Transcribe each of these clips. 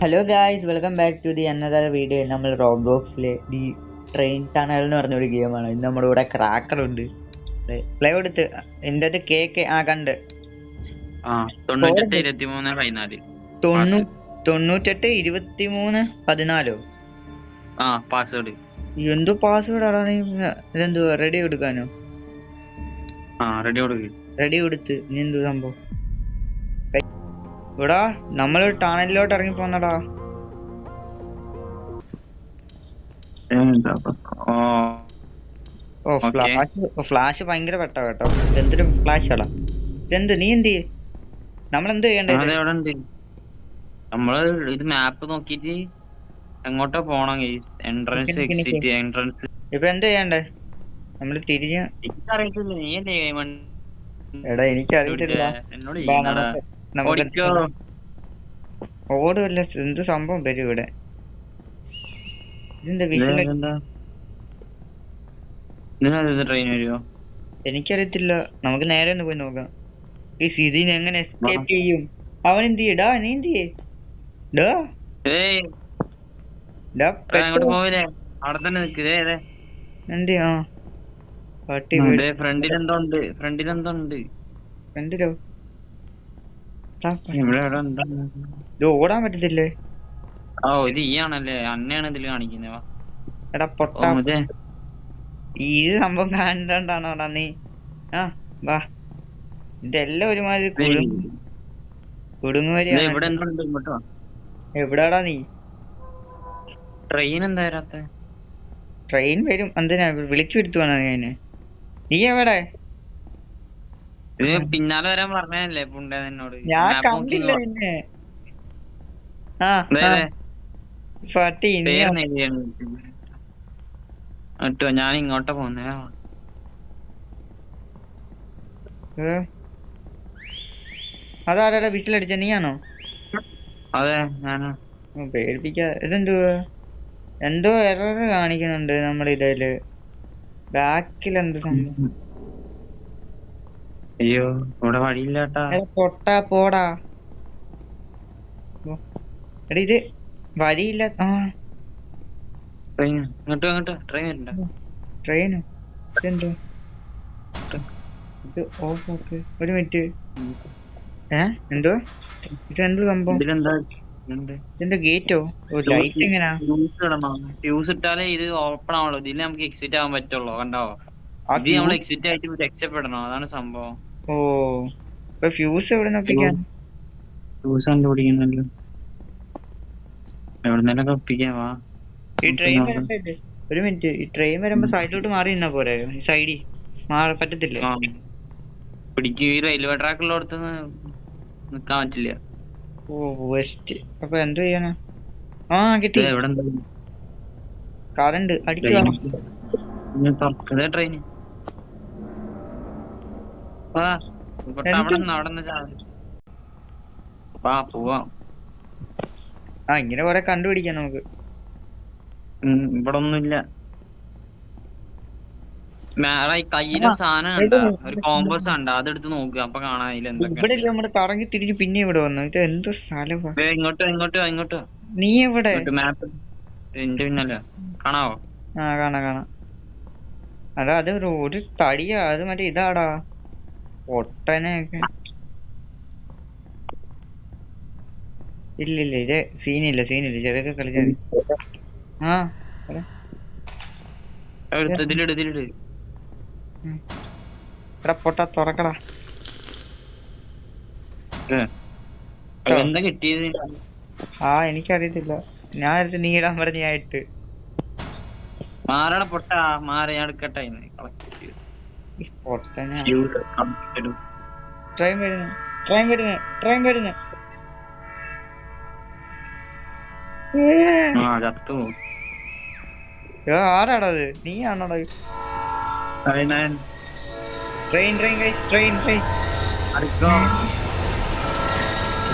Hello guys, welcome back to the another video. നമ്മൾ റോബ്ലോക്സിലെ the train tunnel എന്ന് പറഞ്ഞൊരു ഗെയിമാണ്. ഇന്ന് നമ്മുടെ കൂടെ ക്രാക്കർ ഉണ്ട്. പ്ലേ കൊടുത്ത് എൻ്റെ അത് കേക്ക് കണ്ട് 98-23-14 പാസ്വേഡ് എന്തോ പാസ്വേഡ് ആടാ. നീ ഇതെന്തോ റെഡി കൊടുക്കാനോ? റെഡി കൊടുത്ത് നീ എന്തോ സംഭവം ഇവിടാ? നമ്മൾ ടണലിലോട്ട് ഇറങ്ങി പോന്നടാ. ഫ്ലാഷ് ഭയങ്കര പെട്ടാ കേട്ടോ. എന്തൊരു ഫ്ലാഷ് ആടാ. ഇതെന്ത് നീ എന്ത് ചെയ്യേ? നമ്മളെന്ത് ചെയ്യണ്ടേ? നമ്മള് ഇത് മാപ്പ് നോക്കിട്ട് എങ്ങോട്ടാ പോണം? Entrance exit entrance. ഇപ്പൊ എന്ത് ചെയ്യണ്ടേ? നമ്മള് തിരിഞ്ഞ് എടാ എനിക്കറിയില്ല. ഓടുമല്ല, എന്ത് സംഭവം വരും ഇവിടെ? എനിക്കറിയത്തില്ല. നമുക്ക് നേരെ ഒന്ന് പോയി നോക്കാം. ഈ സിദിനെ എങ്ങനെ എസ്കേപ്പ് ചെയ്യും? അവൻ എന്ത് ചെയ്യടാ? നീ എന്ത് ചെയ്യേ? ഓടാൻ പറ്റത്തില്ലേ? ഇത് ഈ ആണല്ലേ? അന്നയാണ് ഇതില് കാണിക്കുന്നത്. എടാ പൊട്ടാ, ഈ സംഭവം കണ്ടോണ്ടാണോടാ നീ? വാ, ഇതെല്ലാം ഒരുമാതിരി കുടുങ്ങുവരിയാണ്. എവിടാടാ നീ? ട്രെയിൻ എന്താ വരാത്ത? ട്രെയിൻ വരും. എന്തിനാ വിളിച്ചു വരുത്തുവാണോ ഞാന്? നീ എവിടെ? ഇത് പിന്നാലെ വരാൻ പറഞ്ഞല്ലേ പുണ്ടെ എന്നോട്? ഞാൻ കണ്ടില്ല നിന്നെ. ഞാൻ ഇങ്ങോട്ടാ പോന്നേ. അതാരാടാ വിസിലടിച്ച? നീയാണോ? അതെ, ഞാനാ. പേടിപ്പിക്കാ. ഇതെന്തുവാ? എന്തോ എറർ കാണിക്കുന്നുണ്ട് നമ്മുടെ ഇതില്. ബാക്കിൽ എന്ത് സംഭവം? അയ്യോ, ഇവിടെ വഴിയില്ലാട്ടാ. പൊട്ടാ പോടാ. എടാ ഇത് വഴിയില്ല. ട്രെയിനോ? ഇതെന്തോ? ഇത് ഓഫ് ആക്ക്. ഒരു മിനിറ്റ്. എന്തോ ഇതെന്തോ സംഭവം? ഇതിന്റെ ഗേറ്റോ? ലൈറ്റ് എങ്ങനാ? ഫ്യൂസ് ഇട്ടാലേ ഇത് ഓപ്പൺ ആവുള്ളൂ. ഇതിൽ നമുക്ക് എക്സിറ്റ് ആവാൻ പറ്റുള്ളൂ. കണ്ടോ? ഇത് നമ്മൾ എക്സിറ്റ് ആയിട്ട് രക്ഷപ്പെടണം. അതാണ് സംഭവം. ഓ, ഫ്യൂസ് എവിടെ ഒപ്പിക്കാൻ? ഫ്യൂസ് കണ്ടുപിടിക്കണല്ലോ. എവിടെന്നേലൊക്കെ ഒപ്പിക്കാവാ. ഈ ട്രെയിൻ ഒരു മിനിറ്റ്. ഈ ട്രെയിൻ വരുമ്പോ സൈഡിലോട്ട് മാറി നിന്നാ പോരെ? സൈഡിൽ പറ്റത്തില്ലേ? പിടിക്ക്. ഈ റെയിൽവേ ട്രാക്ക് ഉള്ളടത്ത് നിക്കാൻ പറ്റില്ല. ഓ, വെസ്റ്റ്. അപ്പൊ എന്ത് ചെയ്യാനാ? കിട്ടി. കറണ്ട് അടിച്ചു. ട്രെയിൻ പോവാം. ഇങ്ങനെ കൊറേ കണ്ടുപിടിക്കാം നമുക്ക്. ഇവിടെ ഒന്നുമില്ല. കയ്യിലും സാധനം കണ്ട, ഒരു കോമ്പസ് കണ്ട, അതെടുത്ത് നോക്കുക. അപ്പൊ കാണാൻ ഇവിടെ നമ്മള് കറങ്ങി തിരിഞ്ഞ് പിന്നെ ഇവിടെ വന്നു. ഇത് എന്തോ സ്ഥലമാ? ഇങ്ങോട്ടോ. നീ എവിടെ? മാപ്പ് എന്റെ പിന്നല്ല. കാണാവോ? കാണാം. അതാ, അത് ഒരു തടിയാ. അത് മറ്റേ ഇതാടാ, ഒട്ടനെയൊക്കെ. ഇല്ല, ഇത് സീനില്ല. ചെറിയൊക്കെ കളിച്ചാ ഇതിലിട്. പൊട്ടാ, തുറക്കടാ. എന്താ കിട്ടിയത്? എനിക്കറിയത്തില്ല. ഞാൻ നീ ഇടാൻ പറഞ്ഞ ഞാൻ ഇട്ട്. മാറണ പൊട്ടാ, മാറി. ഞാൻ എടുക്കട്ടെ. ട്രെയിൻ വരുന്നു. ആരാടാ അത്? നീ ആണോടാ? ട്രെയിൻ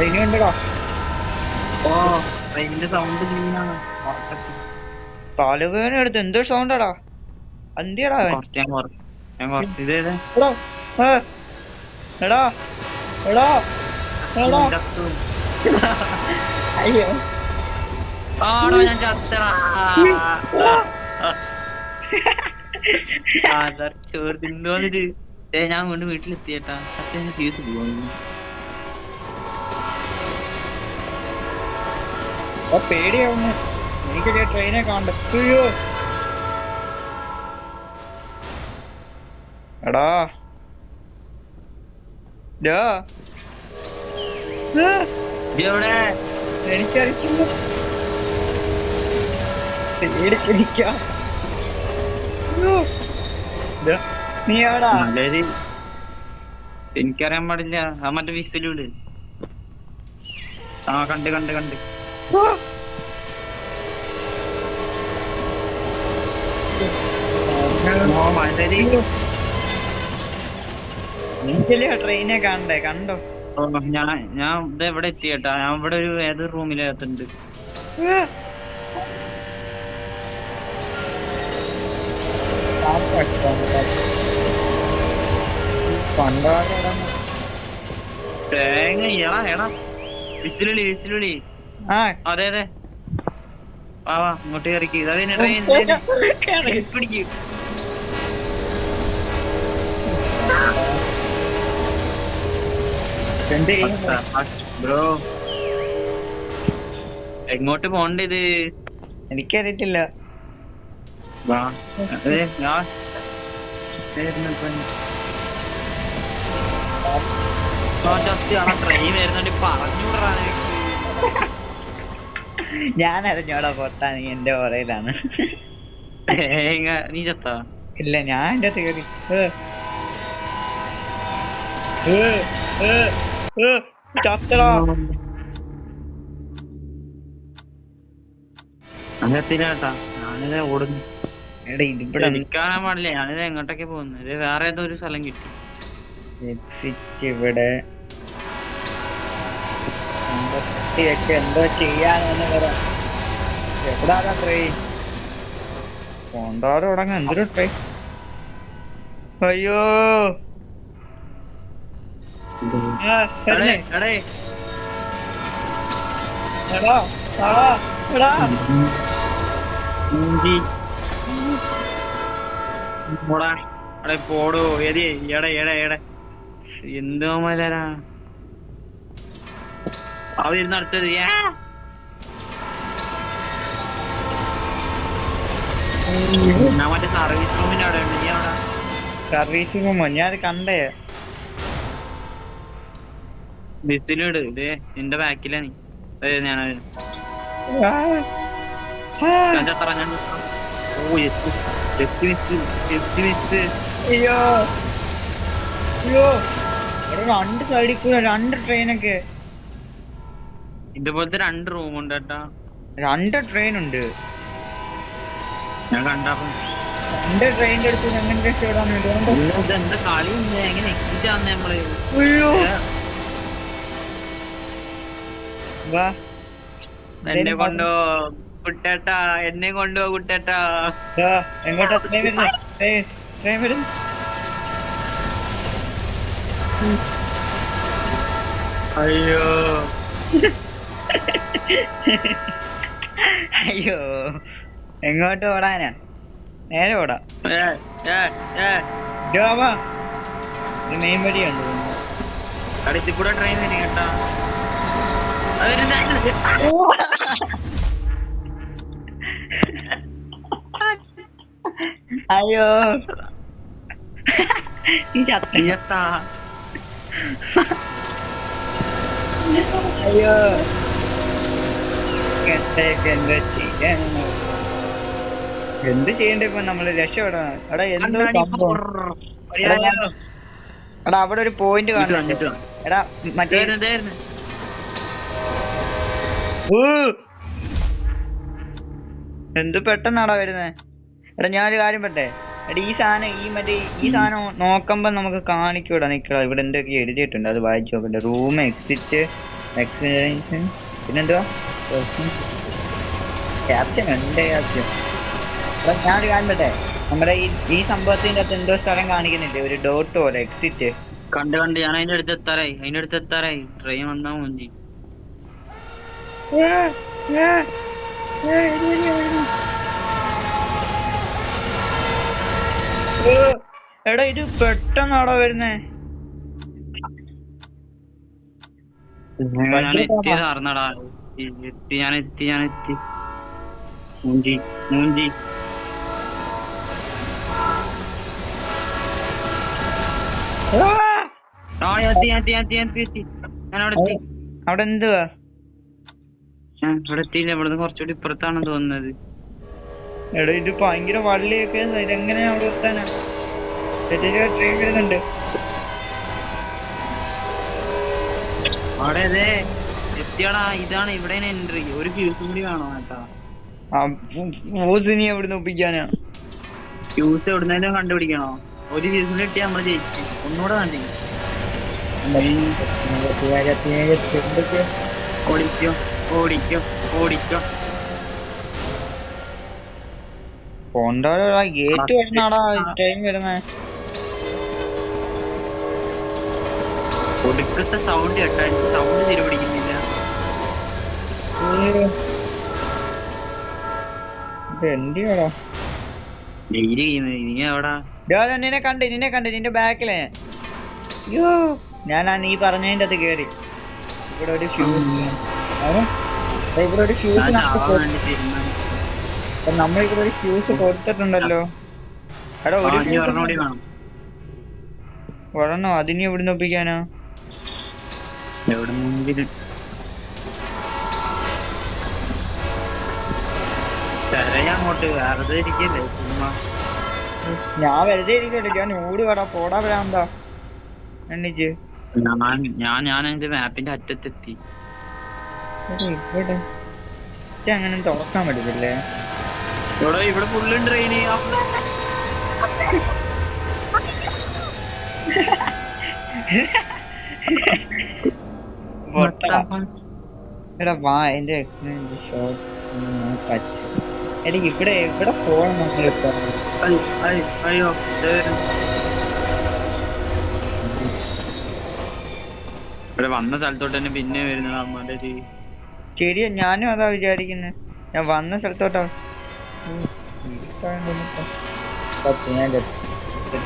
ഇനിയുണ്ടോ? തലവേദന എടുത്ത് എന്തോ സൗണ്ടാടാ. എന്തിയാടാ? എടാ എടാ, ചത്തു. അയ്യോ ആടോ ഞാൻ ചത്തടാ. ചോറ് തിന്നോന്നിട്ട് ഞാൻ കൊണ്ട് വീട്ടിലെത്തിയേട്ടാ. ചത്ത തീർത്ത് പോവാ. പേടിയാവുന്നു എനിക്ക് ട്രെയിനെ കാണണ്ട. അയ്യോ എടാ ഡാ. എവിടെ എനിക്കറിയില്ല പേടിച്ചിരിക്കാം. നീ എവിടാ? നല്ലൊരു എനിക്കറിയാൻ പാടില്ല. ആ മറ്റേ വിസിലൂട്. ആ കണ്ട് കണ്ട് കണ്ട്. എനിക്കല്ലേ ട്രെയിനെ കാണണ്ടേ? കണ്ടോ? ഞാൻ ഞാൻ ഇത് എവിടെ എത്തിയേട്ടാ. ഞാൻ ഇവിടെ ഒരു ഏതൊരു റൂമിനകത്തുണ്ട്. തേങ്ങ എടാ എടാ വിസിലുളി വിസിലുളി. ആ അതെ അതെ വാ വാ ഇങ്ങോട്ട് കയറിക്ക്. ഇതതിന് ട്രെയിൻ പിടിക്കും. ബ്രോ എങ്ങോട്ട് പോണ്ടത്? എനിക്കറിയത്തില്ല. വാ അതെ ഞാൻ ട്രെയിൻ വരുന്നുണ്ട് പറഞ്ഞുവിടാ. ഞാൻ അറിഞ്ഞോടാ പൊട്ടാ, നീ എന്റെ പുറയിലാണ്. നീ ചത്താ? ഇല്ല ഞാൻ എന്റെ കയറി. ചത്തടാ. അങ്ങത്തില്ലാട്ടാ. ഞാനിത് ഓടുന്നു. എടാ ഇതിവിടെ നിൽക്കാനാ പാടില്ല. ഞാനിത് എങ്ങോട്ടൊക്കെ പോകുന്നു. ഇത് വേറെ ഏതോ ഒരു സ്ഥലം കിട്ടി. ഇവിടെ എന്തോ ചെയ്യാനെന്ന് പറ. എവിടാ ട്രെയിൻ? കൊണ്ടാട് തുടങ്ങ. എന്തൊരു ട്രെയിൻ? അയ്യോ പോടോ എടേ എടേ എടേ എടേ എന്തോ മലരാ അവരുന്ന് അടുത്തത്. മറ്റേ സർവീസ് റൂമിന്റെ അവിടെ ഉണ്ട്. നീ അവിടെ സർവീസ് റൂമോ? ഞാൻ കണ്ടേ. ബസ്സിലിട്. ഇതേ നിന്റെ ബാക്കിലാ നീ. ഞാൻ ചത്തറ. ഞാൻ ഓ അയ്യോ അയ്യോ രണ്ട് സൈഡിൽ കൂടെ രണ്ട് ട്രെയിനൊക്കെ. ഇതുപോലത്തെ 2 റൂം ഉണ്ട് കേട്ടാ. 2 ട്രെയിൻ ഉണ്ട്. ഞാൻ കണ്ടപ്പോ 2 ട്രെയിനിന്റെ അടുത്ത് എങ്ങനെ രക്ഷപ്പെടാൻ വേണ്ടി എന്താ കളി എങ്ങനെ എക്സിറ്റ് ആവുന്ന നമ്മള്. വാ എന്നെ കൊണ്ടോ കുട്ടേട്ടാ, എന്നെ കൊണ്ടോ കുട്ടേട്ടാ. എങ്ങോട്ടാ ട്രെയിൻ വരുന്നു? അയ്യോ അയ്യോ എങ്ങോട്ട് ഓടാനാ? നേരെ ഓടാ. മെയിൻ വഴിയുണ്ട്. അടുത്ത് കൂടെ ട്രെയിൻ വരും കേട്ടാ. അയ്യോ അയ്യോ എന്ത് ചെയ്യണ്ട ഇപ്പൊ നമ്മള്? രക്ഷപ്പെടണം. എടാ എന്തോ എടാ അവിടെ ഒരു പോയിന്റ് കാണുന്നുണ്ട്. എടാ മറ്റേ എന്ത് പെട്ടെന്നാടാ വരുന്നേ. എടാ ഞാനൊരു കാര്യം പറ്റേ. എടാ ഈ സാധനം നോക്കുമ്പോ നമുക്ക് കാണിക്കൂടാ. നിക്കടാ ഇവിടെ എന്തൊക്കെ എഴുതിയിട്ടുണ്ട്, അത് വായിച്ചു നോക്കട്ടെ. റൂം, എക്സിറ്റ്, എക്സ്പീരിയൻസ്, പിന്നെന്തുവാ ക്യാപ്ഷൻ ഉണ്ട്. ക്യാപ്ഷൻ എടാ ഞാനൊരു കാര്യം പറ്റേ. നമ്മുടെ ഈ സംഭവത്തിന്റെ അകത്ത് എന്തോ സ്ഥലം കാണിക്കുന്നില്ലേ, ഒരു ഡോട്ട് പോലെ, എക്സിറ്റ്. കണ്ട് ഞാൻ അതിന്റെ അടുത്ത് എത്താറായി ട്രെയിൻ വന്നാ മുഞ്ചി. എടാ ഇത് പെട്ടെന്നാടാ വരുന്നേ. ഞാൻ എത്തിയത് അറിഞ്ഞടാ. ഞാൻ എത്തി മൂഞ്ചി എത്തി. ഞാൻ അവിടെ എത്തി. അവിടെ എന്തുവാ? ഞാൻ ഇവിടെ എത്തിയില്ല. ഇവിടുന്ന് കുറച്ചുകൂടി ഇപ്പുറത്താണെന്ന് തോന്നുന്നത്. എടാ ഇത് ഭയങ്കര വള്ളിയൊക്കെ, ഇതെങ്ങനെയാ അവിടെ എത്താനാ? ട്രെയിൻ വരുന്നുണ്ട്. അവിടെ അതെ എത്തിയാടാ. ഇതാണ് ഇവിടെ എൻട്രി. ഒരു ഫ്യൂസും കൂടി വേണോ കേട്ടാ? നീ എവിടുന്ന് ഒപ്പിക്കാനാ? ഫ്യൂസ് എവിടുന്നേലും കണ്ടുപിടിക്കണോ? ഒരു ഫ്യൂസും കൂടി കിട്ടിയാ നമ്മള് ജയിച്ചു. ഒന്നുകൂടെ കണ്ടി ഓടിക്കോ. ഗേറ്റ് വരുന്നാടാ ട്രെയിൻ വരുന്നേ. ഒടുക്കത്തെ സൗണ്ട് കേട്ടാ. സൗണ്ട് തിരുപിടിക്കുന്നില്ല. എന്തിയാടാ ഡെയിലി നീ എവിടാ? നിന്നെ കണ്ട് നിന്റെ ബാക്കിലെ. അയ്യോ ഞാനാ നീ പറഞ്ഞതിന്റെ അത് കേറി. ഇവിടെ ഒരു നമ്മളിവിടെ ഒരു ഫ്യൂസ് കൊടുത്തിട്ടുണ്ടല്ലോ. എടാ ഒരെണ്ണോ അതിന് എവിടുന്ന് ഒപ്പിക്കാനാ? അങ്ങോട്ട് വെറുതെ ഇരിക്കല്ലേ ചുമ്മാ. ഞാൻ വെറുതെ ഇരിക്കല്ലേ, ഞാൻ ഓടി വേടാ പോടാ വരാന്താ എണ്ണിച്ച്. ഞാൻ എന്റെ മാപ്പിന്റെ അറ്റത്തെത്തി. ഇവിടെ അങ്ങനെ തുറക്കാൻ പറ്റത്തില്ലേ? ഇവിടെ ഫുള്ള് ട്രെയിന്. എടാ വാ എന്റെ ഷോട്ട്. എനിക്ക് ഇവിടെ പോകണം നമ്മളിപ്പോ. അയ്യോ ഇവിടെ വന്ന സ്ഥലത്തോട്ട് തന്നെ പിന്നെ വരുന്നത് അമ്മന്റെ. ശരിയാ, ഞാനും അതാ വിചാരിക്കുന്നത്. ഞാൻ വന്ന സ്ഥലത്തോട്ടാ.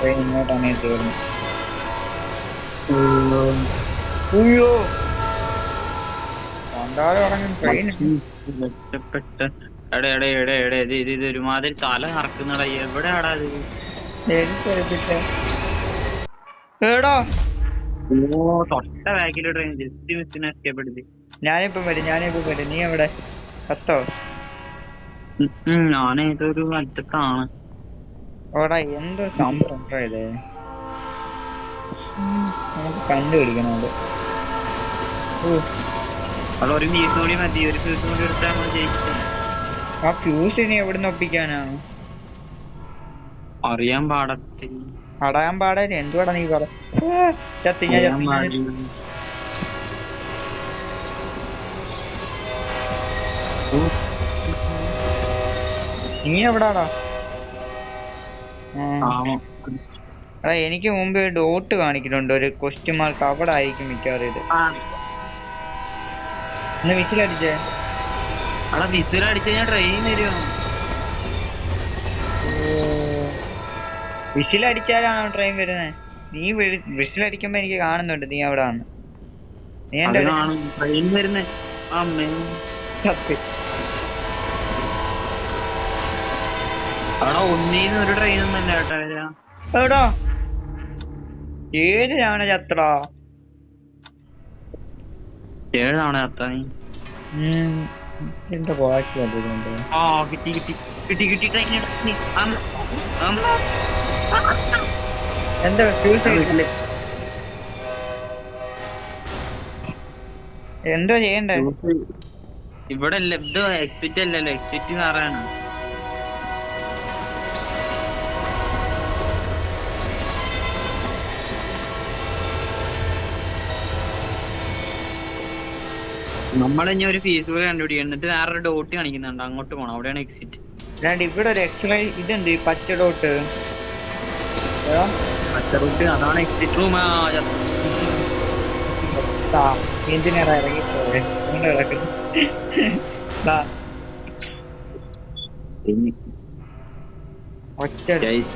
ട്രെയിൻ ഇങ്ങോട്ടാണ് തീർന്നു. അയ്യോ ട്രെയിൻ ഇത് ഒരുമാതിരി തല കറക്കുന്നടാ. എവിടെയാടാ ഇത്? എടാ തൊട്ട ബാക്കിലെ ട്രെയിൻ ജസ്റ്റ് മിസ്സിനെ എസ്കേപ്പെടുത്തി. ഞാനിപ്പം വരും. നീ എവിടെ? കത്തോ? ഞാനേതൊരു അറ്റത്താണ്. ഓടാ എന്തോ സംഭവം ഉണ്ടോ ഇത്? നമുക്ക് കണ്ടുപിടിക്കണത്. അവിടെ ഒരു ഫ്യൂസും കൂടി മതി. ഒരു ഫ്യൂസും കൂടി എടുത്താൽ നമ്മൾ ജയിച്ചു. ആ ഫ്യൂസ് ഇനി എവിടുന്ന് ഒപ്പിക്കാനാ? അറിയാൻ പാടത്തിൽ അടയാൻ പാടില്ല. എന്തുവാടാ നീ പറ? നീ എവിടാടാ? എനിക്ക് മുമ്പ് ഡോട്ട് കാണിക്കുന്നുണ്ട്, ഒരു ക്വസ്റ്റ്യൻ മാർക്ക്. അവിടെ ആയിരിക്കും മിക്കവാറും ഇത്. ഒന്ന് വിസിലടിച്ചേ. വിസിലടിച്ച് ഞാൻ ട്രെയിൻ വരുമോ? വിസിലടിച്ചാലാണോ ട്രെയിൻ വരുന്നത്? നീ വിസിലടിക്കുമ്പോ എനിക്ക് കാണുന്നുണ്ട് നീ അവിടെ ആണ്. നീ എന്റെ ട്രെയിൻ വരുന്നേ. അവിടെ ഒന്നീന്ന് ഒരു ട്രെയിൻ ഒന്നല്ല കേട്ടോ. എവിടാ ഏത് തവണ ചത്ര? 7 തവണ ചത്ത നീ. എന്താ ബാക്കി അതുകൊണ്ട് കിട്ടി ട്രെയിൻ. എന്താ എന്തോ ചെയ്യണ്ടേ? ഇവിടെ ഇത് എക്സിറ്റ് അല്ലല്ലോ, എക്സിറ്റ് സാറാണ്. നമ്മളിനി ഒരു ഫീസ് കൂടെ കണ്ടുപിടിക്കണം. എന്നിട്ട് വേറൊരു ഡോട്ട് കാണിക്കുന്നുണ്ട്, അങ്ങോട്ട് പോണം. അവിടെയാണ് എക്സിറ്റ്. ഇവിടെ ഒരു എക്സ്റേ ഇതെന്ത് പച്ച ഡോട്ട്? പച്ച റൂട്ട് അതാണ് എക്സിറ്റ് റൂം. എഞ്ചിനീയർ ഇറങ്ങിപ്പോയെ കൊണ്ട് കിടക്കുന്നു. ദാ, ഒറ്റ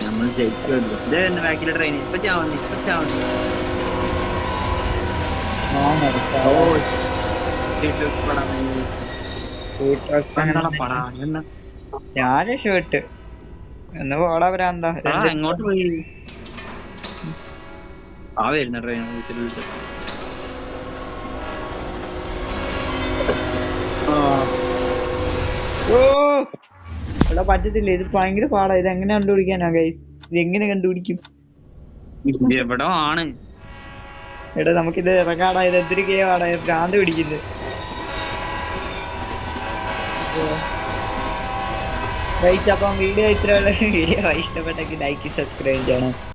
നമ്മൾ ജയിച്ചു. ബാക്കിലെ ട്രെയിൻ ഇപ്പൊ ചാവുന്നു. ഞാൻ രക്ഷപ്പെട്ട് എന്ന് പോടാ ഭ്രാന്താ. എങ്ങോട്ട് പോയി? വരുന്ന ട്രെയിൻ ഓ ഇവിടെ പറ്റത്തില്ല, ഇത് ഭയങ്കര പാടാ. ഇത് എങ്ങനെ കണ്ടുപിടിക്കാനാ ഗൈസ്? ഇത് എങ്ങനെ കണ്ടുപിടിക്കും? എവിടോ ആണ്. എടാ നമുക്കിത് ഇറങ്ങാടാ. ഇത് എന്തൊരു ഗെയിമാടാ, ഭ്രാന്ത് പിടിക്കുന്നത്. ഗൈസ് അപ്പം വീഡിയോ ഇത്രയുള്ള വീഡിയോ ഇഷ്ടപ്പെട്ടെങ്കിൽ ലൈക്ക് സബ്സ്ക്രൈബ് ചെയ്യണം.